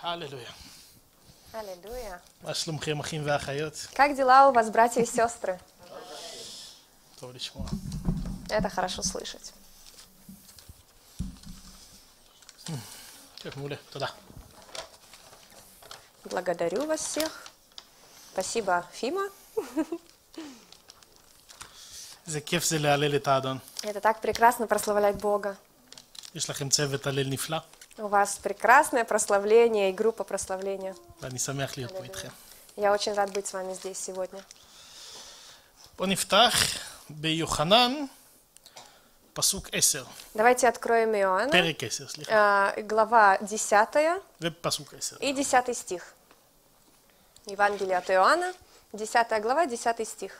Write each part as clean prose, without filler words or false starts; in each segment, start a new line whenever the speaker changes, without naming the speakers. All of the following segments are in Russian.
הללויה.
Аллилуйя.
מה שלומכם אחים ואחיות?
Как дела у вас, братья и сестры?
טוב לשמוע.
Это хорошо слышать.
כן, מעולה, תודה.
Благодарю вас всех. Спасибо, Фима.
איזה כיף זה להלל את האדון.
Это так прекрасно прославлять Бога.
יש לכם צוות הלל נפלא,
У вас прекрасное прославление и группа прославления.
ואני שמח להיות פה איתכם.
Я очень рад быть с вами здесь сегодня.
בואו נפתח ביוחנן, פסוק 10.
Давайте откроем Иоанна,
פרק 10, סליחה.
глава 10
ופסוק 10.
и 10 стих. Евангелие от Иоанна, 10 глава, 10 стих.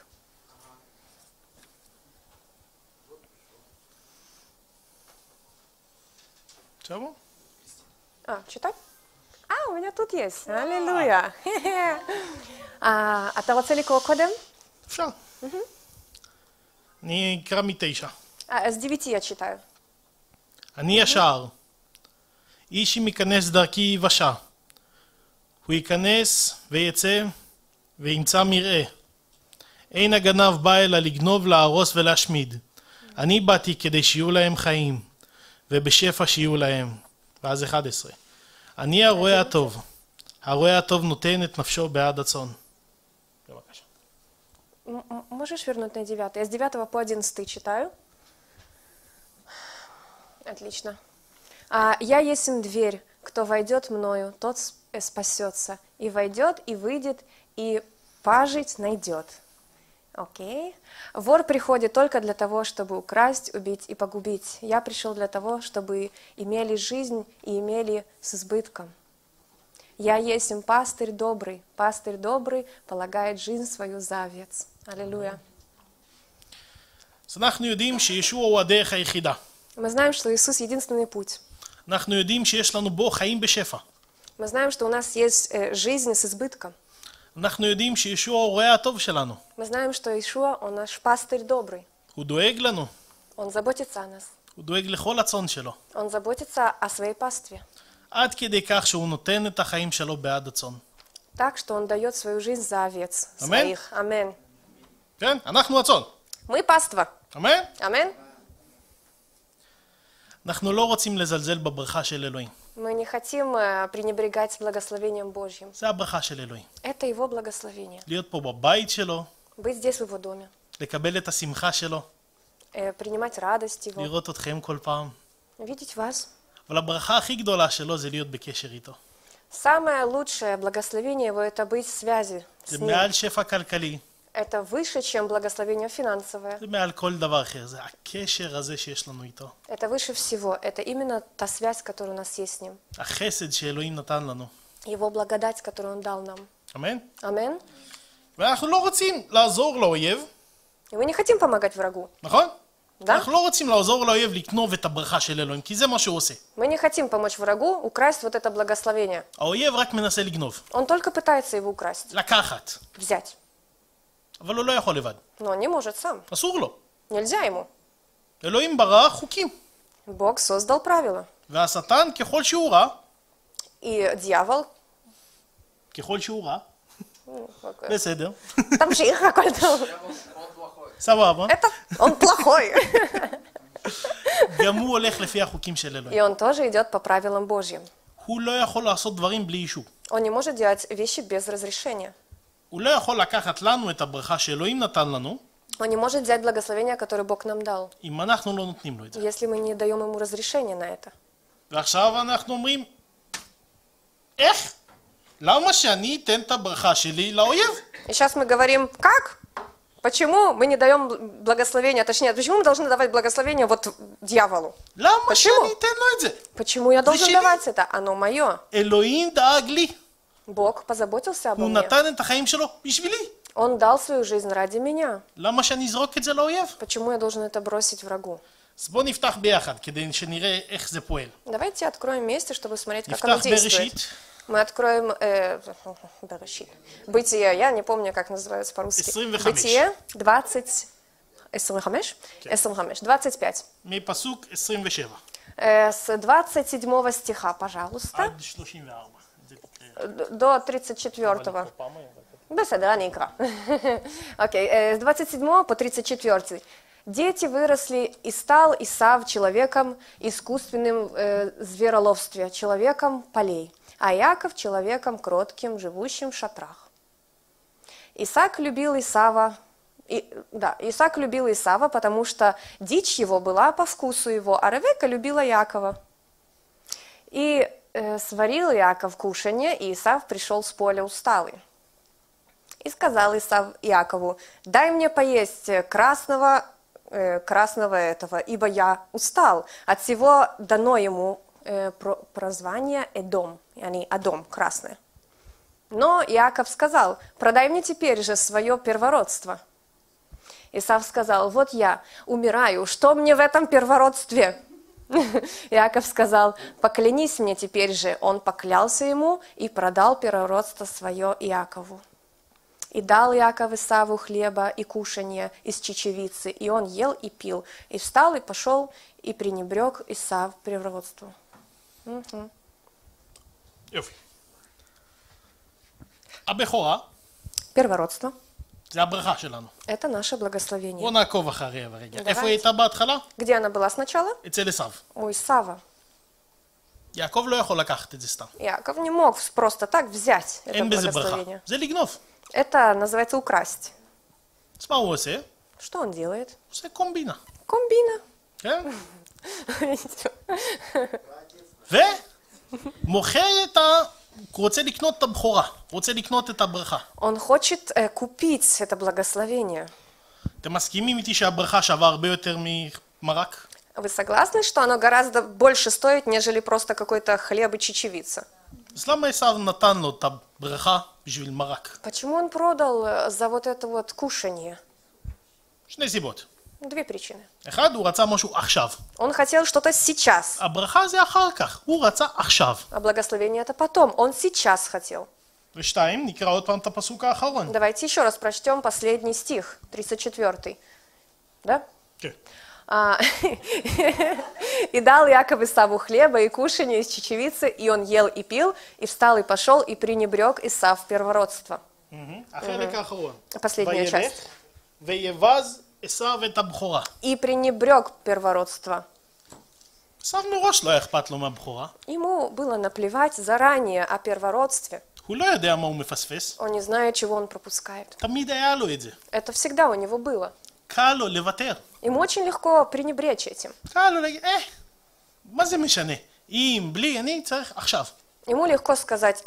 תשמעו?
читать? У меня тут есть. Аллилуйя. אתה רוצה לקרוא קודם?
אפשר. אני אקרא מ9.
с 9 я читаю.
אני השער. איש אם ייכנס דרכי יבשע. הוא ייכנס ויצא וימצא מרעה. אין הגנב בא אלא לגנוב, להרוס ולהשמיד. אני באתי כדי שיהיו להם חיים, ובשפע שיהיו להם. ואז 11. אני הרועה הטוב. הרועה הטוב נותן את נפשו בעד הצאן. בבקשה.
Можешь вернуть на 9? Я с 9 по 11 читаю. Отлично. «Я есмь дверь, кто войдет мною, тот спасется, и войдет, и выйдет, и пажить найдет». Окей. «Вор приходит только для того, чтобы украсть, убить и погубить. Я пришел для того, чтобы имели жизнь и имели с избытком. Я есмь пастырь добрый полагает жизнь свою за овец». Аллилуйя.
אז אנחנו יודעים שישוע הוא הדרך היחידה.
Мы знаем, что Иисус единственный путь.
אנחנו יודעים שיש לנו בו חיים בשפע.
Мы знаем, что у нас есть жизнь с избытком.
אנחנו יודעים שישוע הוא הרועה הטוב שלנו.
Мы знаем, что Иешуа, Он наш пастырь добрый.
הוא דואג לנו.
Он заботится о нас.
הוא דואג לכל הצאן שלו.
Он заботится о своей пастве.
עד כדי כך שהוא נותן את החיים שלו בעד הצאן.
Так, что Он дает свою жизнь за овец
Амен.
своих. Амен.
כן? אנחנו הצאן.
Мы паства.
אמן?
Амен.
אנחנו לא רוצים לזלזל בברכה של אלוהים.
Мы не хотим пренебрегать благословением Божьим.
זה הברכה של אלוהים.
Это Его благословение.
להיות פה בבית שלו,
Быть здесь в Его доме.
לקבל את השמחה שלו,
Принимать радость Его.
לראות אתכם כל פעם.
Видеть вас.
אבל הברכה הכי גדולה שלו זה להיות בקשר איתו.
Самое лучшее благословение Его – это быть в связи с
זה
Ним.
מעל שפע כלכלי,
Это выше, чем благословение финансовое.
זה מעל כל דבר אחר, זה הקשר הזה שיש לנו איתו.
Это выше всего. Это именно та связь, которая у нас есть с Ним.
החסד שאלוהים נתן לנו.
Его благодать, которую Он дал нам.
אמן?
Амен.
ואנחנו לא רוצים לעזור לאויב,
И мы не хотим помогать врагу.
נכון?
Да?
אנחנו לא רוצים לעזור לאויב לקנוב את הברכה של אלוהים, כי זה מה שהוא עושה.
Мы не хотим помочь врагу украсть вот это благословение.
האויב רק מנסה לגנוב,
Он только пытается его украсть,
לקחת,
взять.
אבל הוא לא יכול לבד.
Но он не может сам.
אסור לו.
Нельзя ему.
אלוהים ברא חוקים,
Бог создал правила.
והשטן ככל שהוא רע,
И дьявол...
ככל שהוא רע,
какой-
בסדר,
Тамших какой-то.
סבבה,
Это он плохой.
גם הוא הולך לפי החוקים של אלוהים.
И он тоже идет по правилам Божьим.
הוא לא יכול לעשות דברים בלי אישור.
Он не может делать вещи без разрешения.
הוא לא יכול לקחת לנו את הברכה שאלוהים נתן לנו,
Он не может взять благословение, которое Бог нам дал,
אם אנחנו לא נותנים לו את זה.
если мы не даем ему разрешения на это.
ועכשיו אנחנו אומרים, איך? למה שאני אתן את הברכה שלי לאויב?
И сейчас мы говорим, как? Почему мы не даем благословение, точнее, почему мы должны давать благословение вот дьяволу?
למה
почему?
שאני אתן לו את זה?
Почему я должен
שלי.
давать это? Оно мое.
אלוהים דאג לי,
Бог позаботился обо
הוא
мне.
נתן את החיים שלו בשבילי.
Он дал свою жизнь ради меня.
למה שאני אזרוק את זה לאויב?
Почему я должен это бросить врагу?
אז בואו נפתח ביחד כדי שנראה איך זה פועל.
Давайте откроем вместе, чтобы смотреть, как
נפתח
оно действует.
בראשית,
Мы откроем Берешит. Бытие, я не помню, как называется по-русски.
25.
Бытие 20... 25? 25.
מפסוק 27.
С 27 стиха, пожалуйста.
עד 34.
до 34-го. בסדר, אני אקרא. אוקיי, с 27 по 34. Дети выросли, и стал Исав человеком искусственным звероловстве, человеком полей, а Иаков человеком кротким, живущим в шатрах. Исаак любил Исава, потому что дичь его была по вкусу его, а Ревека любила Иакова. И сварил Иаков кушанье, и Исав пришел с поля усталый. И сказал Исав Иакову: дай мне поесть красного этого, ибо я устал. От всего дано ему прозвание Эдом, Адом, красное. Но Иаков сказал: продай мне теперь же свое первородство. Исав сказал: вот я умираю, что мне в этом первородстве? Иаков сказал: поклянись мне теперь же. Он поклялся ему и продал первородство свое Иакову. И дал Иаков Исаву хлеба и кушанье из чечевицы, и он ел и пил, и встал и пошел, и пренебрег Исав первородству.
יופי. הבכורה,
Первородство
זה הברכה שלנו.
– это נаше благословение.
בוא נעקוב אחריה ברגע.
давайте.
איפה היא הייתה בהתחלה?
Где она была сначала?
אצל עשיו.
У Исава.
יעקב לא יכול לקחת את זה סתם.
Иаков не мог просто так взять это
אין בזה ברכה.
благословение.
זה לגנוב.
Это называется украсть.
אז מה הוא עושה?
Что он делает?
הוא עושה קומבינה.
Комбина.
כן? ומוכר את ה... הוא רוצה לקנות את הבכורה. הוא רוצה לקנות את הברכה.
Он хочет купить это благословение.
אתם מסכימים איתי שהברכה שווה הרבה יותר ממרק?
Вы согласны, что оно гораздо больше стоит, нежели просто какой-то хлеб и чечевица?
אז למה עשיו נתן לו את הברכה בשביל מרק?
Почему он продал за вот это вот кушанье?
שני סיבות.
Две причины.
אחד, הוא רצה משהו עכשיו.
Он хотел что-то сейчас,
הברכה זה אחר כך. הוא רצה עכשיו.
а благословение это потом. Он сейчас хотел.
ושתיים, נקרא עוד פעם את הפסוק האחרון.
Давайте еще раз прочтем последний стих, 34. Да?
כן.
И дал Иаков Исаву хлеба и кушанье из чечевицы, и он ел и пил, и встал и пошел, и пренебрег Исав первородство.
החלק האחרון.
Последняя часть.
ויבז עשיו את הבכורה.
И пренебрег первородство.
עשיו מראש לא היה אכפת לו מהבכורה.
Ему было наплевать заранее о первородстве.
הוא לא יודע מה הוא מפספס.
Он не знает, чего он пропускает.
תמיד היה לו את זה.
Это всегда у него было.
קל לו לוותר.
Ему очень легко пренебречь этим.
קל לו להגיד, מה זה משנה? אם, בלי, אני צריך עכשיו.
Ему легко сказать: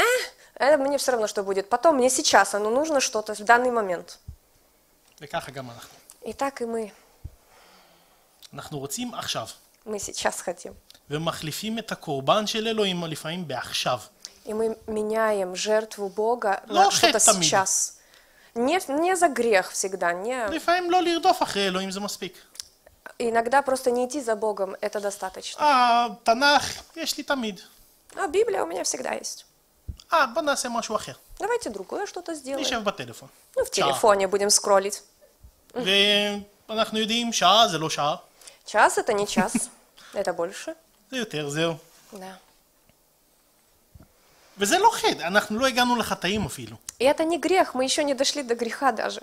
это мне все равно, что будет потом, мне сейчас, оно нужно что-то в данный момент.
וככה גם אנחנו.
И так и мы.
אנחנו רוצים עכשיו.
Мы сейчас хотим.
ומחליפים את הקורבן של אלוהים לפעמים בעכשיו.
И мы меняем жертву Бога
לא
на что-то
חטא תמיד.
сейчас. Не за грех всегда, не...
לפעמים לא לרדוף אחרי אלוהים זה מספיק.
Иногда просто не идти за Богом, это достаточно.
תנ"ך יש לי תמיד.
А Библия у меня всегда есть.
בוא נעשה משהו אחר.
Давайте другое что-то сделаем.
נשב בטלפון.
Ну, в телефоне будем скроллить.
ואנחנו יודעים שעה זה לא שעה.
Час это не час, это больше.
זה יותר, זהו.
Да.
וזה לא חטא, אנחנו לא הגענו לחטאים אפילו.
И это не грех, мы еще не дошли до греха даже.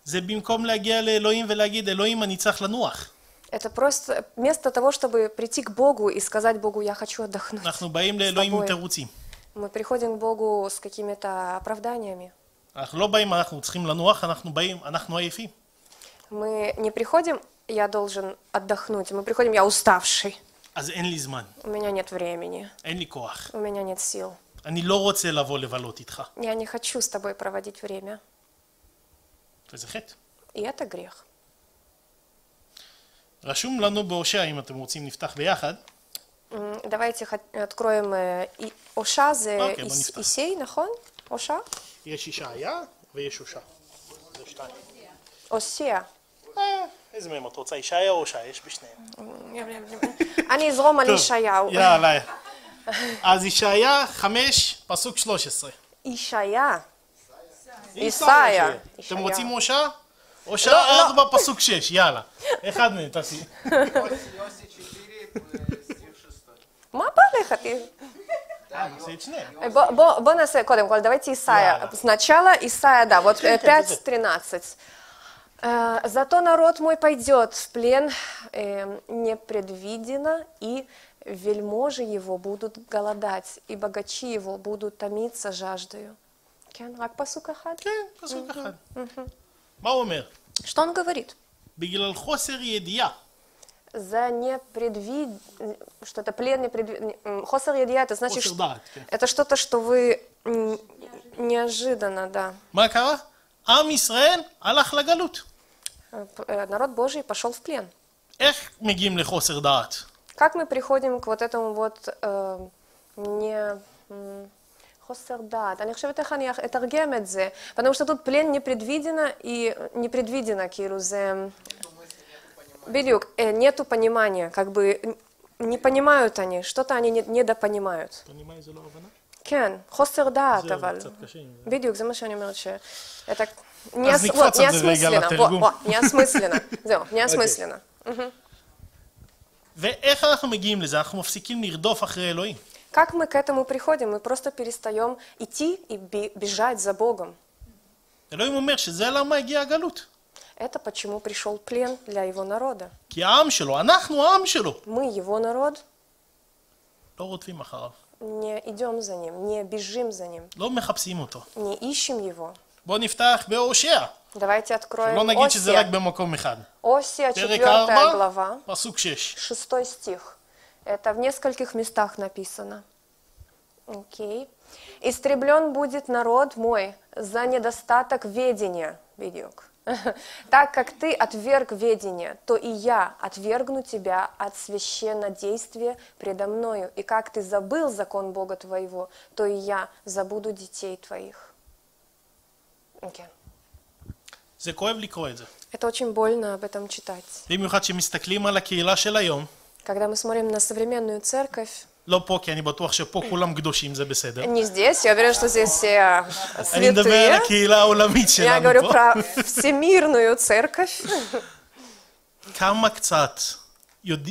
זה במקום להגיע לאלוהים ולהגיד, אלוהים אני צריך לנוח.
Это просто вместо того, чтобы прийти к Богу и сказать Богу: я хочу отдохнуть.
אנחנו באים לאלוהים עם תירוצים.
Мы приходим к Богу с какими-то оправданиями.
אנחנו לא באים, אנחנו צריכים לנוח, אנחנו באים, אנחנו עייפים.
Мы не приходим: я должен отдохнуть. Мы приходим: я уставший.
אז אין לי זמן,
У меня нет времени.
אין לי כוח.
У меня нет сил.
אני לא רוצה לבוא לבלות איתך.
Я не хочу с тобой проводить время.
וזה חטא.
И это грех.
רשום לנו בהושע, אם אתם רוצים נפתח ביחד.
Давайте откроем Оша, זה
בוא נפתח.
Исей, נכון? Оша?
יש ישעיה ויש הושע. זה שתיים.
Осея.
איזה מהם את רוצה, ישעיה או הושע? יש בשניהם.
אני אזרום על
טוב,
ישעיהו.
יאללה. אז ישעיה 5, פסוק 13.
ישעיה.
ישעיה. אתם
ישעיה.
רוצים הושע? הושע
לא, לא.
4, פסוק 6, יאללה. אחד מהם, תעשי.
מה בא לך?
נעשה את שניהם.
בוא נעשה קודם כל, давайте Исаия. Сначала Исаия, да, вот 5:13. «Зато народ мой пойдет в плен непредвиденно, и вельможи его будут голодать, и богачи его будут томиться жаждою». כן, רק פסוק אחד?
כן, פסוק אחד. מה הוא אומר?
Что он говорит?
בגלל חוסר ידיעה.
За что это плен хосер едия, это значит,
חוסר דעת, כן.
это что-то, что вы неожиданно, да.
מה קרה? עם ישראל הלך לגלות.
Народ Божий пошел в плен.
איך מגיעים לחוסר דעת?
Как мы приходим к вот этому вот חוסר דעת? אני חושבת איך אני אתרגם את זה, потому что тут плен непредвиденно и непредвиденно, כאילו זה... בדיוק, нету понимания, как бы не понимают они, что-то они недопонимают.
понимаю, זה לא הבנה?
כן, חוסר דעת,
זהו,
אבל...
קצת קשה עם זה.
בדיוק, זה מה שאני אומרת, это
אז נקפוץ על זה רגע לתרגום.
неосмысленно, זהו, неосмысленно.
ואיך אנחנו מגיעים לזה? אנחנו מפסיקים לרדוף אחרי אלוהים.
Как мы к этому приходим? Мы просто перестаем идти и бежать за Богом.
אלוהים אומר שזה למה הגיעה הגלות.
Это почему пришел плен для его народа.
כי העם שלו, אנחנו העם שלו.
Мы, его народ,
לא רודפים אחריו.
не идем за ним, не бежим за ним,
לא מחפשים אותו.
не ищем его.
בואו נפתח בהושע.
Давайте откроем
שלא נגיד שזה רק
Осия.
במקום אחד.
Осия,
פרק
4
4,
глава,
פסוק 6.
6 стих. Это в нескольких местах написано. Окей. «Истреблен будет народ мой за недостаток ведения». Бедюк. «Так как ты отверг ведение, то и я отвергну тебя от священнодействия предо мною. И как ты забыл закон Бога твоего, то и я забуду детей твоих». Okay.
זה כואב לקרוא את זה.
Это очень больно об этом читать.
במיוחד שמסתכלים על הקהילה של היום,
Когда мы смотрим на современную церковь,
לא פה, כי אני בטוח שפה כולם קדושים, זה בסדר.
не здесь, я уверена, что здесь все
אני מדבר על
святые.
הקהילה העולמית
Я
שלנו
говорю
פה.
про всемирную церковь.
כמה קצת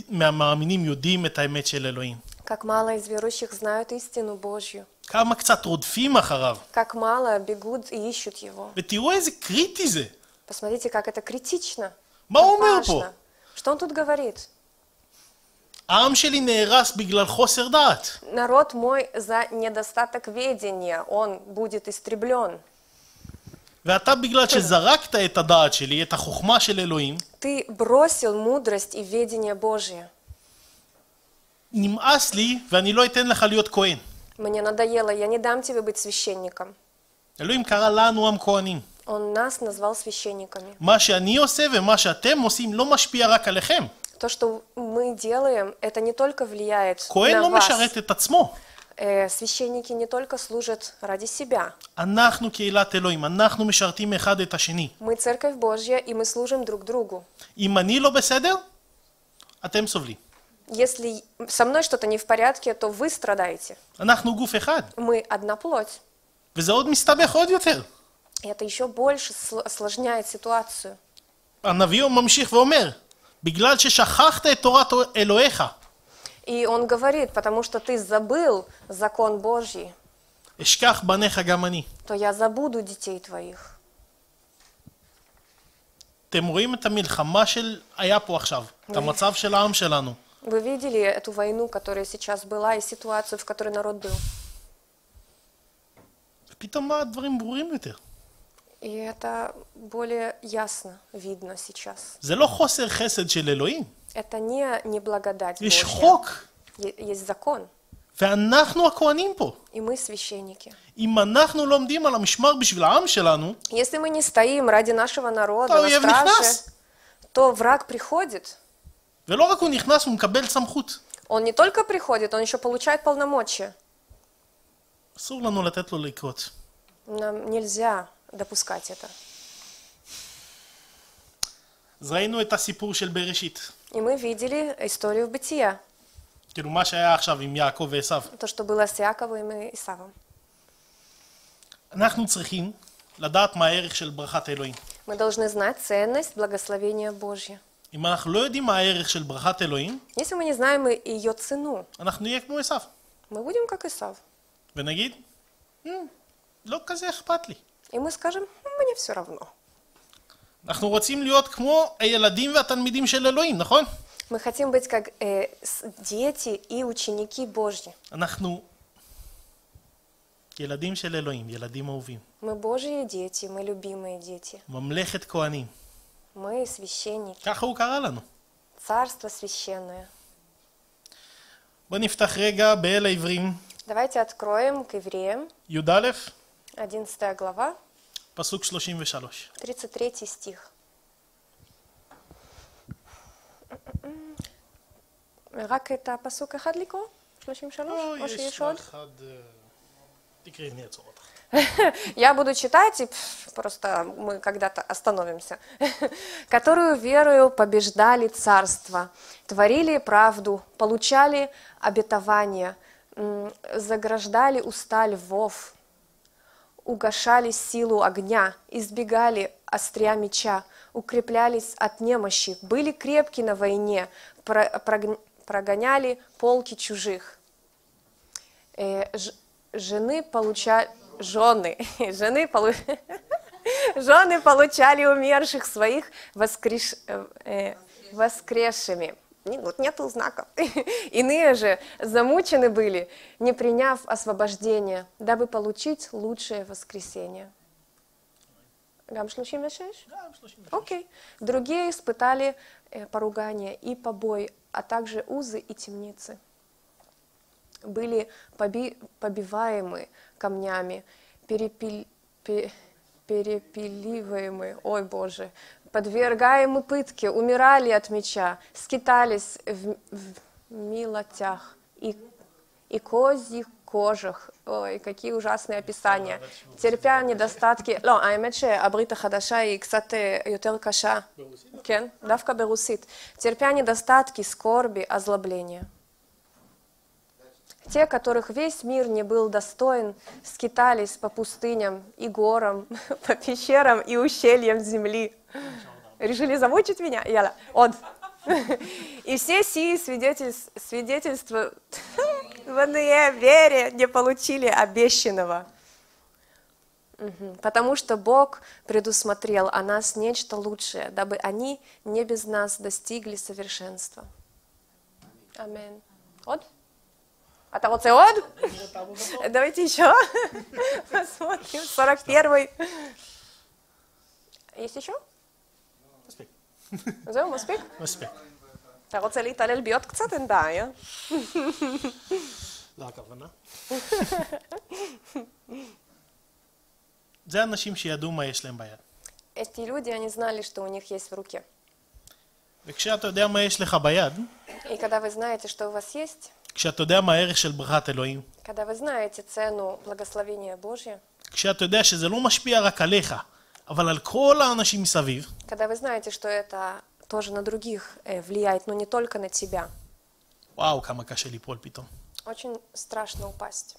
מהמאמינים יודעים את האמת של אלוהים.
Как мало из верующих знают истину Божью.
כמה קצת רודפים אחריו.
Как мало бегут и ищут его.
ותראו איזה קריטי זה.
Посмотрите, как это критично.
מה הוא אומר פה?
Важно. Что он тут говорит?
העם שלי נהרס בגלל חוסר דעת.
Народ мой за недостаток ведения, он будет истреблен.
ואתה בגלל שזרקת את הדעת שלי, את החוכמה של אלוהים,
Ты бросил мудрость и ведение Божье.
נמאס לי ואני לא אתן לך להיות כהן.
Мне надоело, я не дам тебе быть священником.
אלוהים קרא לנו עם כהנים.
Он нас назвал священниками.
מה שאני עושה ומה שאתם עושים לא משפיע רק עליכם.
То, что мы делаем, это не только влияет
כהן
на
לא
вас.
משרת את עצמו.
Священники не только служат ради себя.
אנחנו קהילת אלוהים, אנחנו משרתים אחד את השני.
Мы церковь Божья, и мы служим друг другу.
אם אני לא בסדר, אתם סובלים.
Если со мной что-то не в порядке, то вы страдаете.
אנחנו גוף אחד.
Мы одна плоть.
וזה עוד מסתבך עוד יותר.
И это еще больше осложняет ситуацию.
הנביא ממשיך ואומר, בגלל ששכחת את תורת אלוהיך,
И он говорит, потому что ты забыл закон Божий,
אשכח בניך גם אני.
то я забуду детей твоих.
אתם רואים את המלחמה היה פה עכשיו, את המצב של העם שלנו.
Вы видели эту войну, которая сейчас была, и ситуацию, в которой народ был?
ופתאום הדברים ברורים יותר.
И это более ясно видно сейчас.
זה לא חוסר חסד של אלוהים.
Это не благодать
יש
Божья.
חוק,
Есть закон,
ואנחנו הכהנים פה.
и мы священники.
אם אנחנו לא עומדים על המשמר בשביל העם שלנו,
Если мы не стоим ради нашего народа
то
на
אויב
страже,
נכנס.
то враг приходит.
ולא רק הוא נכנס, הוא מקבל סמכות.
Он не только приходит, он еще получает полномочия.
אסור לנו לתת לו לקרות.
Нам нельзя допускать это.
אז ראינו את הסיפור של בראשית.
И мы видели историю бытия,
כאילו מה שהיה עכשיו עם יעקב ועשיו.
то, что было с Яковом и Исавом.
אנחנו צריכים לדעת מה הערך של ברכת אלוהים.
Мы должны знать ценность благословения Божье.
אם אנחנו לא יודעים מה הערך של ברכת אלוהים,
Если мы не знаем ее цену,
אנחנו נהיה כמו עשיו.
мы будем как Исав.
ונגיד, לא כזה אכפת לי.
И мы скажем, мне все равно.
אנחנו רוצים להיות כמו הילדים והתלמידים של אלוהים, נכון?
Мы хотим быть как дети и ученики Божьи.
אנחנו ילדים של אלוהים, ילדים אהובים.
Мы Божьи дети, мы любимые дети.
ממלכת כהנים.
Мы священники,
ככה הוא קרא לנו.
царство священное.
בוא נפתח רגע באל העברים,
Давайте откроем к евреям,
י"א,
11 глава,
פסוק 33.
33 стих. רק את הפסוק אחד לקרוא? 33? או שיש עוד?
תקראי, אני אעצור אותך.
Я буду читать, и просто мы когда-то остановимся. Которую верою побеждали царство, творили правду, получали обетование, заграждали уста львов, угошали силу огня, избегали острия меча, укреплялись от немощи, были крепки на войне, прогоняли полки чужих. Жены получали умерших своих воскресшими. Вот нету знаков. Иные же замучены были, не приняв освобождения, дабы получить лучшее воскресение. Гам 36? Окей. Другие испытали поругание и побои, а также узы и темницы. Были побиваемы камнями, перепиливаемы, ой Боже, подвергаемы пытке, умирали от меча, скитались в милотях и козьих кожах. Ой, какие ужасные описания. терпя недостатки... לא, האמת שהברית החדשה היא קצת יותר קשה. כן, דווקא ברוסית. терпя недостатки, скорби, озлобления. Те, которых весь мир не был достоин, скитались по пустыням и горам, по пещерам и ущельям земли. Решили замучить меня? Яла, он. И все сии свидетельствованные вере не получили обещанного. Потому что Бог предусмотрел о нас нечто лучшее, дабы они не без нас достигли совершенства. Аминь. Вот. אתה רוצה עוד? давайте еще. посмотрим. 41. есть еще?
מספיק.
זהו, מספיק?
מספיק.
אתה רוצה להתעלל בי עוד קצת? אין בעיה.
לא הכוונה. זה אנשים שידעו מה יש להם ביד.
эти люди, они знали, что у них есть в руке.
וכשאתה יודע מה יש לך ביד,
и когда вы знаете, что у вас есть,
כשאתה יודע מה הערך של ברכת אלוהים,
когда вы знаете цену благословения Божьего,
כשאתה יודע שזה לא משפיע רק עליך, אבל על כל האנשים מסביב,
когда вы знаете, что это тоже на других влияет, но не только на тебя,
וואו, כמה קשה ליפול פתאום.
очень страшно упасть.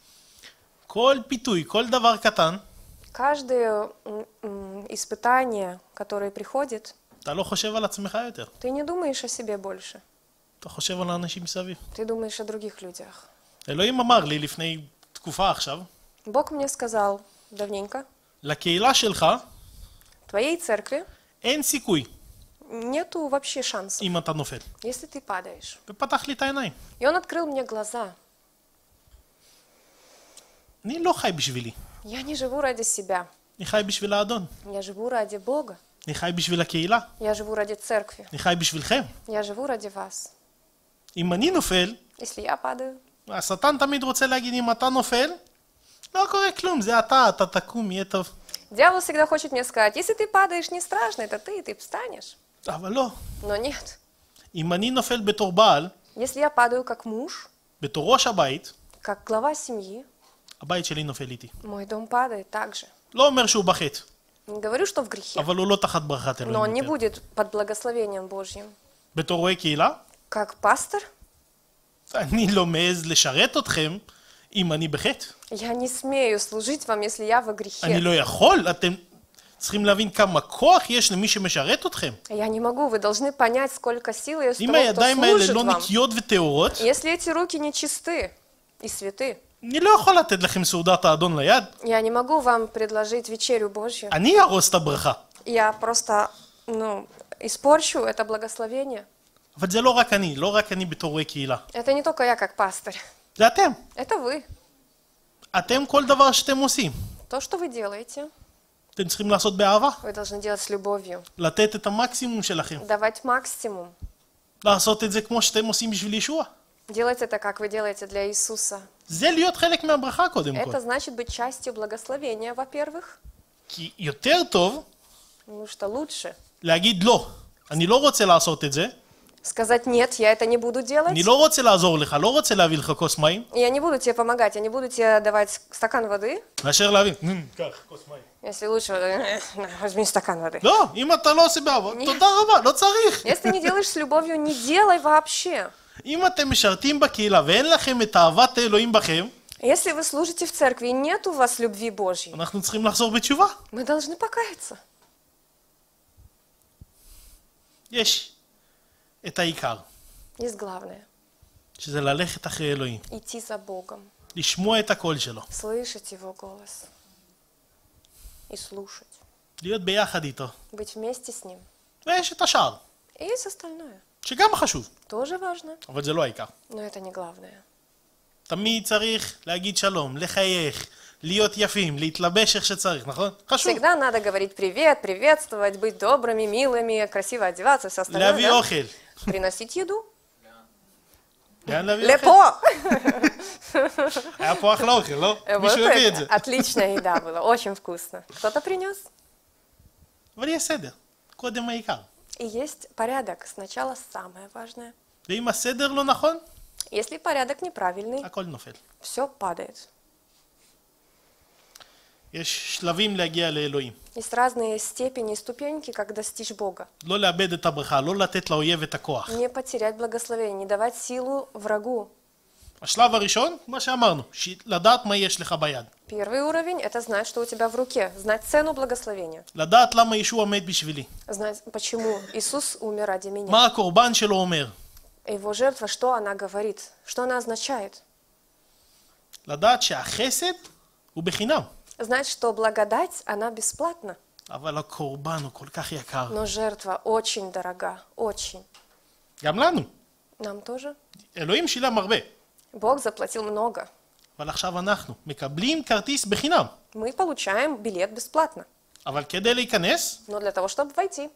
כל פיתוי, כל דבר קטן,
каждое испытание, которое приходит,
אתה לא חושב על עצמך יותר.
ты не думаешь о себе больше.
אתה חושב על האנשים מסביב.
Ты думаешь о других людях.
אלוהים אמר לי לפני תקופה עכשיו,
Бог мне сказал давненько,
לקהילה שלך
твоей церкви
אין סיכוי
нету вообще шансов,
אם אתה נופל.
если ты падаешь.
ופתח לי את העיניים.
И он открыл мне глаза.
אני לא חי בשבילי.
Я не живу ради себя.
אני חי בשביל האדון.
Я живу ради Бога.
אני חי בשביל הקהילה.
Я живу ради церкви.
אני חי בשבילכם.
Я живу ради вас.
אם אני נופל,
Если я падаю,
השטן תמיד רוצה להגיד, אם אתה נופל, לא קורה כלום, זה אתה תקום, יהיה טוב.
дьявол всегда хочет мне сказать, если ты падаешь, не страшно, это ты встанешь.
אבל לא.
Но нет.
אם אני נופל בתור בעל,
Если я падаю как муж,
בתור ראש הבית,
как глава семьи,
הבית שלי נופל איתי.
мой дом падает также.
לא אומר שהוא בחטא,
Не говорю, что в грехе,
אבל הוא לא תחת ברכת
но он не
אלוהים יותר.
будет под благословением Божьим.
בתור רואה קהילה,
Как пастор,
אני לא מעז לשרת אתכם אם אני בחטא.
я не смею служить вам, если я во
אני
грехе.
לא יכול, אתם צריכים להבין כמה כוח יש למי שמשרת אתכם.
Я не могу, вы должны понять, сколько сил есть у
אם
того, кто
הידיים האלה
служит
לא
вам.
נקיות וטהורות,
Если эти руки не чисты и святы,
אני לא יכול לתת לכם סעודת האדון ליד.
Я не могу вам предложить вечерю Божью.
אני ארוס את הברכה.
Я просто, испорчу это благословение.
אבל זה לא רק אני, לא רק אני בתור רואה קהילה.
Это не только я как пастырь.
זה אתם.
Это вы.
אתם כל דבר שאתם עושים.
То, что вы делаете,
אתם צריכים לעשות באהבה.
вы должны делать с любовью.
לתת את המקסימום שלכם.
Давать максимум.
לעשות את זה כמו שאתם עושים בשביל ישוע.
Делать это, как вы делаете для Иисуса.
זה להיות חלק מהברכה קודם כל.
Это значит быть частью благословения, во-первых.
כי יותר טוב
Потому что лучше
להגיד לא. אני לא רוצה לעשות את זה.
сказать нет, я это не буду делать.
אני לא רוצה לעזור לך, לא רוצה להביא לך כוס מים.
Я не буду тебе помогать, я не буду тебе давать стакан воды.
מאשר להביא, קח כוס מים.
Если лучше, возьми стакан воды.
לא, אם אתה לא עושה באהבה, תודה רבה, לא צריך.
Если ты не делаешь с любовью, не делай вообще.
אם אתם משרתים בקהילה ואין לכם את אהבת האלוהים בכם,
Если вы служите в церкви и нет у вас любви Божьей,
אנחנו צריכים לחזור בתשובה.
мы должны покаяться.
יש את העיקר,
Есть главное
שזה ללכת אחרי אלוהים,
– идти за Богом,
לשמוע את הקול שלו,
слышать Его голос и слушать,
להיות ביחד איתו.
быть вместе с Ним.
ויש את השאר,
И есть остальное.
שגם חשוב,
Тоже важно,
אבל זה לא העיקר.
но это не главное.
תמיד צריך להגיד שלום, לחייך, להיות יפים, להתלבש איך שצריך, נכון? חשוב.
Всегда надо говорить привет, приветствовать, быть добрыми, милыми, красиво одеваться, все остальное.
להביא
Да?
אוכל.
Приносить еду.
לאן להביא אוכל?
Лепо!
היה פה אחלה אוכל, לא?
Вот
מישהו הביא את זה.
это отличная еда была, очень вкусно. Кто-то принес.
אבל יש סדר, קודם העיקר.
И есть порядок. Сначала самое важное.
ואם הסדר לא נכון,
Если порядок неправильный,
הכל נופל.
все падает.
יש שלבים להגיע לאלוהים.
Есть разные степени и ступеньки, как достичь Бога.
לא לאבד את הברכה, לא לתת לאויב את הכוח.
Не потерять благословение, не давать силу врагу.
השלב הראשון, מה שאמרנו, לדעת מה יש לך ביד.
Первый уровень – это знать, что у тебя в руке, знать цену благословения,
לדעת למה ישוע מת בשבילי.
знать, почему Иисус умер ради меня.
מה הקורבן שלו אומר.
Его жертва, что она говорит, что она означает.
לדעת שהחסד הוא בחינם.
Знать, что благодать, она бесплатна,
אבל הקורבן הוא כל כך יקר.
но жертва очень дорога, очень.
גם לנו.
Нам тоже.
אלוהים שילם הרבה.
Бог заплатил много.
אבל עכשיו אנחנו מקבלים כרטיס בחינם.
Мы получаем билет бесплатно.
אבל כדי להיכנס,
Но для того, чтобы войти,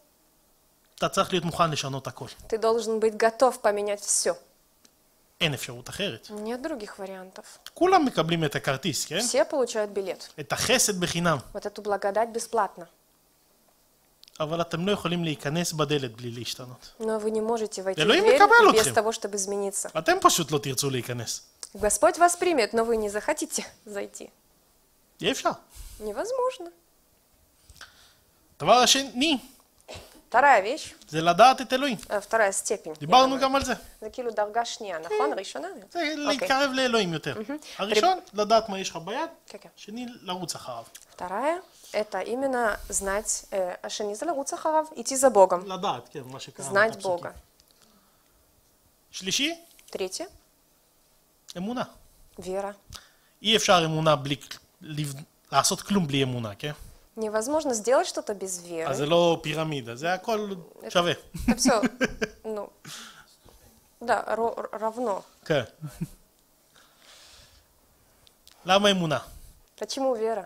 אתה צריך להיות מוכן לשנות הכל.
ты должен быть готов поменять все.
אין אפשרות אחרת.
Нет других вариантов.
כולם מקבלים את הכרטיס, כן?
Все получают билет.
את החסד בחינם.
Вот эту благодать бесплатно.
אבל אתם לא יכולים להיכנס בדלת בלי להשתנות.
Но вы не можете войти в
Элоим
дверь
מקבל
без
אתכם.
того, чтобы измениться.
אתם פשוט לא תרצו להיכנס.
Господь вас примет, но вы не захотите зайти.
אי אפשר.
Невозможно.
דבר השני,
Вторая вещь,
זה לדעת את אלוהים.
вторая степень.
דיברנו גם על זה.
זה כאילו דרגה שנייה, נכון? ראשונה?
זה להתקרב לאלוהים יותר. הראשון, לדעת מה יש לך ביד.
כן, כן.
שני, לרוץ אחריו.
Вторая – это именно знать, השני זה לרוץ אחריו, идти за Богом,
לדעת, כן, מה שקרה.
знать Бога.
שלישי,
Третье –
אמונה.
вера.
אי אפשר אמונה בלי, לעשות כלום בלי אמונה, כן?
Невозможно сделать что-то без
אז
веры.
זה לא פירמידה, זה הכל שווה.
Это все, да, равно.
כן. למה אמונה?
Почему вера?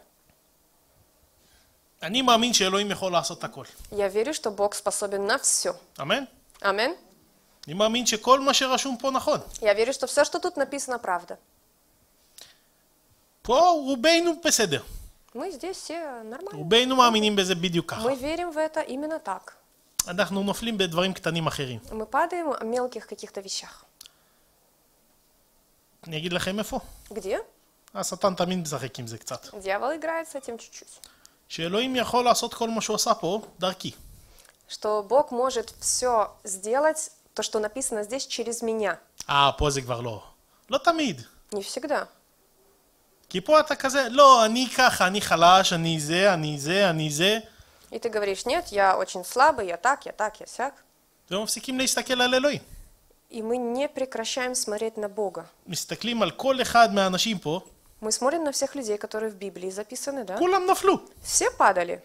אני מאמין שאלוהים יכול לעשות הכל.
Я верю, что Бог способен на все.
אמן?
Амин.
אני מאמין שכל מה שרשום פה נכון.
Я верю, что все, что тут написано, правда.
פה רובנו בסדר.
Мы здесь все нормально.
רובנו מאמינים בזה בדיוק ככה.
Мы верим в это именно так.
אנחנו נופלים בדברים קטנים אחרים.
Мы падаем в мелких каких-то вещах.
אני אגיד לכם איפה.
Где?
השטן תמיד משחק עם זה קצת.
Дьявол играет с этим чуть-чуть.
שאלוהים יכול לעשות כל מה שהוא עשה פה דרכי.
Что Бог может все сделать, то, что написано здесь, через меня.
פה זה כבר לא. לא תמיד.
Не всегда.
כי פה אתה כזה, לא, אני ככה, אני חלש, אני זה, אני זה, אני זה.
И ты говоришь, нет, я очень слабый, я так, я сяк.
ומפסיקים להסתכל על אלוהים.
И мы не прекращаем смотреть на Бога.
מסתכלים על כל אחד מהאנשים פה,
Мы смотрим на всех людей, которые в Библии записаны, да?
כולם נפלו.
Все падали.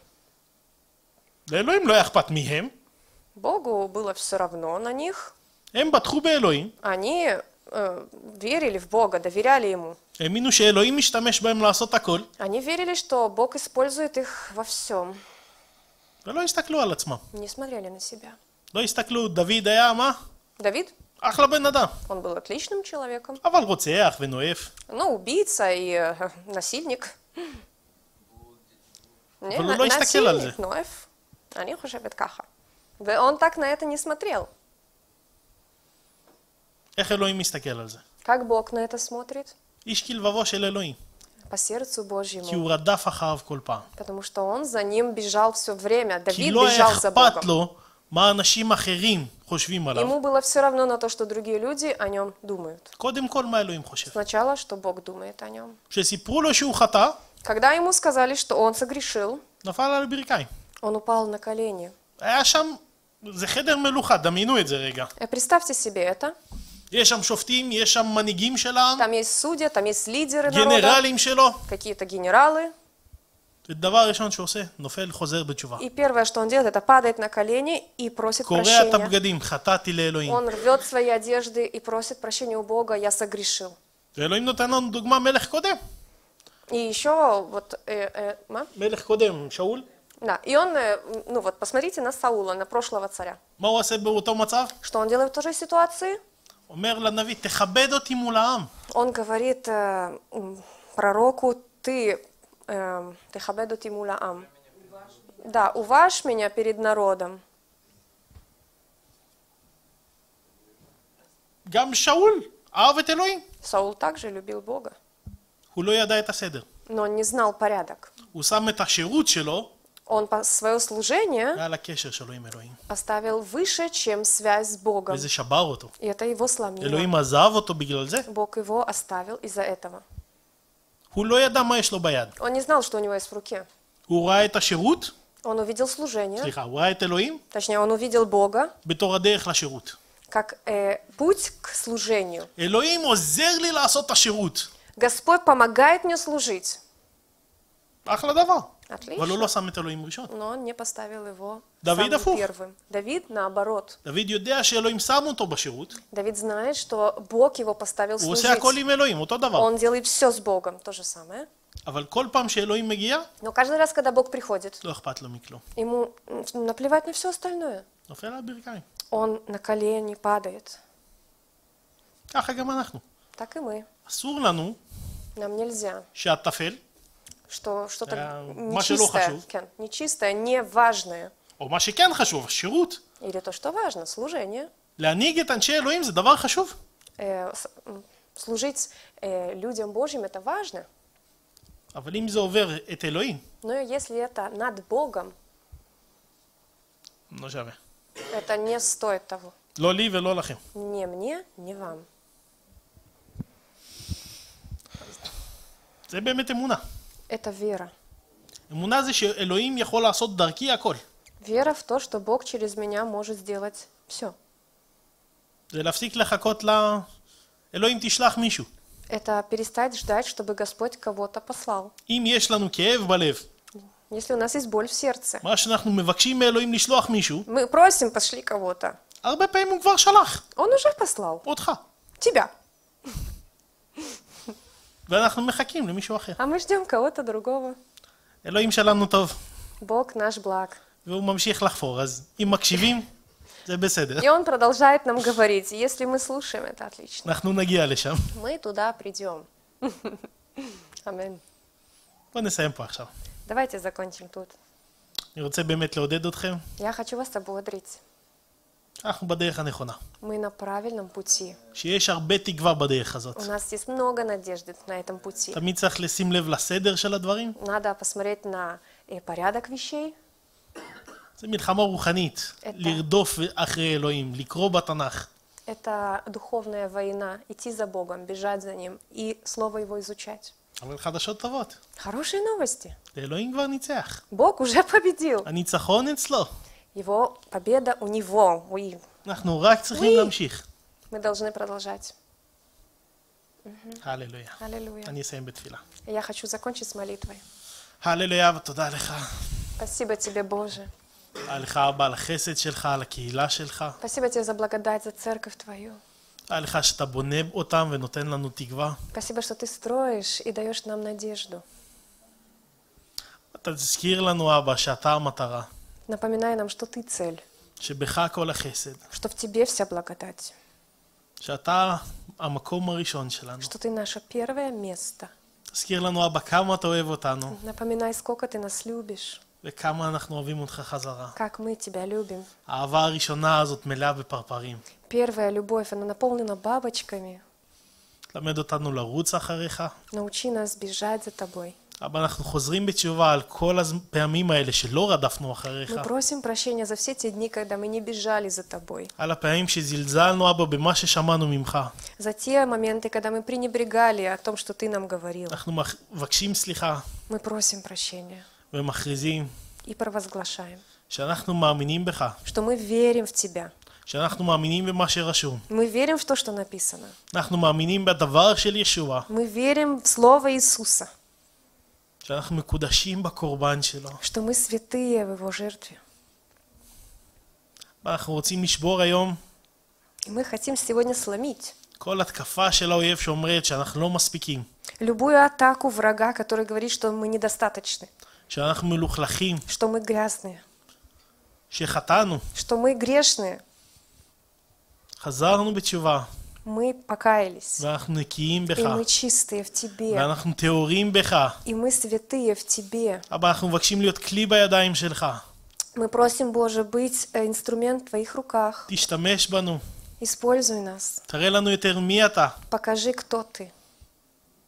לאלוהים לא היה אכפת מהם,
Богу было все равно на них.
הם בטחו באלוהים,
Они верили в Бога, доверяли Ему.
האמינו שאלוהים משתמש בהם לעשות הכל,
Они верили, что Бог использует их во всем.
ולא הסתכלו על עצמם.
Не смотрели на себя.
לא הסתכלו, דוד היה מה?
Давид,
אחלה בן אדם,
он был отличным человеком.
אבל רוצח ונואף.
Ну, убийца и насильник. Не,
אבל הוא לא הסתכל על זה.
насильник, נואף. אני חושבת ככה. Он так на это не смотрел.
איך אלוהים מסתכל על זה?
Как Бог на это смотрит?
איש כלבבו של אלוהים,
По сердцу
כי
Божьему.
הוא רדף אחריו כל פעם.
Потому что он за ним бежал все время.
כי
Давид
לא היה
бежал за
אכפת
Богом.
לו מה אנשים אחרים חושבים עליו.
Ему было все равно на то, что другие люди о нем думают.
קודם כל מה אלוהים חושב.
Сначала, что Бог думает о нем.
כשסיפרו לו שהוא חטא,
Когда ему сказали, что он согрешил,
נפל על הברכיים.
он упал на колени.
היה שם, זה חדר מלוכה, דמיינו את זה רגע.
Представьте себе это.
יש שם שופטים, יש שם מנהיגים של העם,
Там есть судьи, там есть лидеры народа,
גנרלים שלו,
какие-то генералы.
ודבר ראשון שהוא עושה, נופל, חוזר בתשובה.
И первое, что он делает, это падает на колени и просит
קורע את
прощения.
הבגדים, חטאתי לאלוהים.
Он рвет свои одежды и просит прощения у Бога, я согрешил.
ואלוהים נותן לנו דוגמה מלך קודם.
И еще вот,
מלך קודם, שאול.
да, и он, ну вот, посмотрите на Саула, на прошлого царя.
מה הוא עושה באותו מצב?
Что он делает в той же ситуации?
אומר לנביא, תכבד אותי מול העם.
Он говорит пророку, ты хабеду тимула ам. Да, уважь меня перед народом.
גם שאול אהב את אלוהים.
Саул также любил Бога,
הוא לא ידע את הסדר.
но он не знал порядок.
הוא שם את השירות שלו
Он свое служение
על הקשר שלו עם אלוהים.
поставил выше, чем связь с Богом.
וזה שבר אותו.
И это его сломило.
אלוהים עזב אותו בגלל זה.
Бог его оставил из-за этого.
הוא לא ידע מה יש לו ביד.
Он не знал, что у него есть в руке.
הוא ראה את השירות,
Он увидел служение,
סליחה, הוא ראה את אלוהים
точнее, он увидел Бога
בתור הדרך לשירות.
как путь к служению.
אלוהים עוזר לי לעשות את השירות.
Господь помогает мне служить.
אחלה דבר.
Отлично.
אבל הוא לא שם את אלוהים ראשון.
Но он не поставил его
Давид
самым
הפוך.
первым. Давид наоборот.
דוד יודע שאלוהים שם אותו бשירות.
Давид знает, что Бог его поставил
הוא עושה
служить.
הכל עם אלוהים, אותו דבר.
Он делает все с Богом, то же самое.
אבל כל פעם שאלוהים מגיע,
Но каждый раз, когда Бог приходит,
לא אכפת לו מכלום.
ему наплевать на все остальное.
נופל על הברכיים.
Он на колени падает.
ככה גם אנחנו.
Так и мы.
אסור לנו
Нам нельзя,
שהטפל,
что что-то
מה שלא
нечистое,
חשוב.
нечистое, неважное.
או מה שכן חשוב, השירות.
Или то, что важно, служение.
להנהיג את אנשי אלוהים זה דבר חשוב.
Служить людям Божьим это важно.
אבל אם זה עובר את אלוהים,
Но если это над Богом,
לא שווה.
это не стоит того.
לא לי ולא לכם.
Ни мне, ни вам.
זה באמת אמונה.
Это вера.
אמונה זה שאלוהים יכול לעשות דרכי הכל.
Вера в то, что Бог через меня может сделать все.
זה להפסיק לחכות אלוהים תשלח מישהו.
Это перестать ждать, чтобы Господь кого-то послал.
אם יש לנו כאב בלב,
Если у нас есть боль в сердце,
מה שאנחנו מבקשים מאלוהים לשלוח מישהו,
мы просим, пошли кого-то.
הרבה פעמים הוא כבר שלח,
Он уже послал.
אותך.
Тебя.
ואנחנו מחכים למישהו אחר.
А мы ждем кого-то другого.
אלוהים שלנו טוב,
Бог наш благ.
והוא ממשיך לחפור, אז אם מקשיבים, זה בסדר.
И Он продолжает нам говорить. Если мы слушаем, это отлично.
אנחנו נגיע לשם.
Мы туда придем. Аминь.
בוא נסיים פה עכשיו.
Давайте закончим тут.
אני רוצה באמת לעודד אתכם,
Я хочу вас ободрить.
אנחנו בדרך הנכונה.
Мы на правильном пути.
שיש הרבה תקווה בדרך הזאת.
У нас есть много надежды на этом пути.
תמיד צריך לשים לב לסדר של הדברים.
Надо посмотреть на порядок вещей.
זה מלחמה רוחנית, לרדוף אחרי אלוהים, לקרוא בתנ"ך.
Это духовная война. Идти за Богом, бежать за Ним и Слово Его изучать.
אבל חדשות טובות,
Хорошие новости.
אלוהים כבר ניצח.
Бог уже победил.
הניצחון אצלו.
Его победа у Него.
אנחנו רק צריכים להמשיך.
Мы должны продолжать.
הללויה.
Аллилуйя.
אני אסיים בתפילה.
Я хочу закончить с молитвой.
הללויה ותודה לך.
Спасибо тебе, Боже.
תודה לך אבא על החסד שלך, על הקהילה שלך.
Спасибо тебе за благодать, за церковь твою.
תודה לך שאתה בונה אותם ונותן לנו תקווה.
Спасибо, что ты строишь и даешь нам надежду.
אתה תזכיר לנו אבא שאתה המטרה,
Напоминай нам, что ты цель,
שבך כל החסד,
что в тебе вся благодать,
שאתה המקום הראשון שלנו.
что ты наше первое место.
תזכיר לנו אבא כמה אתה אוהב אותנו,
Напоминай, сколько ты нас любишь,
וכמה אנחנו אוהבים אותך חזרה.
как мы тебя любим.
האהבה הראשונה הזאת מלאה בפרפרים.
Первая любовь, она наполнена бабочками.
תלמד אותנו לרוץ אחריך.
Научи нас бежать за тобой.
אבל אנחנו חוזרים בתשובה על כל הפעמים האלה שלא רדפנו אחריך.
Мы просим прощения за все те дни, когда мы не бежали за тобой.
על הפעמים שזלזלנו אבא במה ששמענו ממך.
За те моменты, когда мы пренебрегали о том, что ты нам говорил.
אנחנו מבקשים סליחה
Мы просим прощения
ומכריזים
и провозглашаем,
שאנחנו מאמינים בך,
что мы верим в тебя.
שאנחנו מאמינים במה שרשום.
Мы верим в то, что написано.
אנחנו מאמינים בדבר של ישוע,
Мы верим в Слово Иисуса,
שאנחנו מקודשים בקורבן שלו.
что мы святые в Его жертве.
ואנחנו רוצים לשבור היום
И мы хотим сегодня сломить
כל התקפה של האויב שאומרת שאנחנו לא מספיקים,
любую атаку врага, который говорит, что мы недостаточны,
שאנחנו מלוכלכים,
что мы грязные,
שחטאנו,
что мы грешные.
חזרנו בתשובה,
Мы покаялись,
ואנחנו נקיים
и
בך,
мы чистые в Тебе,
ואנחנו טהורים בך.
и мы святые в Тебе.
אבל אנחנו מבקשים להיות כלי בידיים שלך.
Мы просим, Боже, быть инструмент в Твоих руках.
תשתמש בנו,
Используй нас.
תראה לנו יותר מי אתה,
Покажи, кто Ты,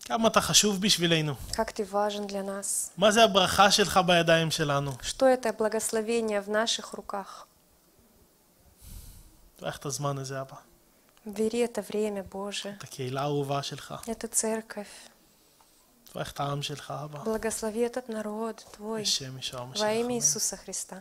כמה אתה חשוב בשבילנו.
как Ты важен для нас.
מה זה הברכה שלך בידיים שלנו?
Что это благословение в наших руках.
תברך את הזמן הזה אבא,
Бери это время, Боже.
את הקהילה האהובה שלך,
Это церковь.
תברך את העם שלך אבא,
Благослови этот народ Твой.
בשם ישוע
Во
המשיח.
имя
אמן.
Иисуса Христа.